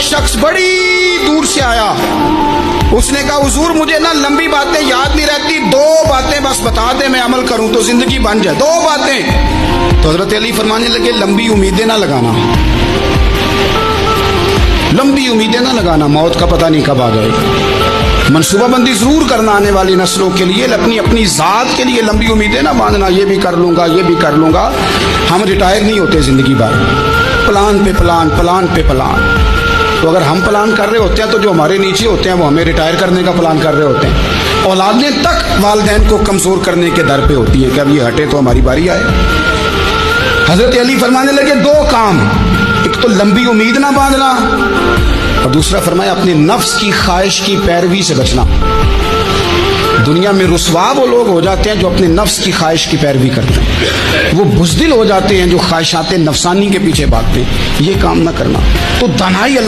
شخص بڑی دور سے آیا، اس نے کہا حضور مجھے نا لمبی باتیں یاد نہیں رہتی، 2 باتیں بس بتا دیں میں عمل کروں تو زندگی بن جائے، 2 باتیں۔ تو حضرت علی فرمانے لگے لمبی امیدیں نہ لگانا، لمبی امیدیں نہ لگانا، موت کا پتہ نہیں کب آ جائے۔ منصوبہ بندی ضرور کرنا آنے والی نسلوں کے لیے، اپنی ذات کے لیے لمبی امیدیں نہ باندھنا، یہ بھی کر لوں گا یہ بھی کر لوں گا۔ ہم ریٹائر نہیں ہوتے زندگی بھر، پلان پہ پلان، پلان پہ پلان۔ تو اگر ہم پلان کر رہے ہوتے ہیں تو جو ہمارے نیچے ہوتے ہیں وہ ہمیں ریٹائر کرنے کا پلان کر رہے ہوتے ہیں۔ اولادیں تک والدین کو کمزور کرنے کے در پہ ہوتی ہیں کہ اب یہ ہٹے تو ہماری باری آئے۔ حضرت علی فرمانے لگے 2 کام، ایک تو لمبی امید نہ باندھنا، اور دوسرا فرمایا اپنے نفس کی خواہش کی پیروی سے بچنا۔ دنیا میں رسوا وہ لوگ ہو جاتے ہیں جو اپنے نفس کی خواہش کی پیروی کرتے ہیں، وہ بزدل ہو جاتے ہیں جو خواہشات نفسانی کے پیچھے بھاگتے ہیں۔ یہ کام نہ کرنا۔ تو دانائی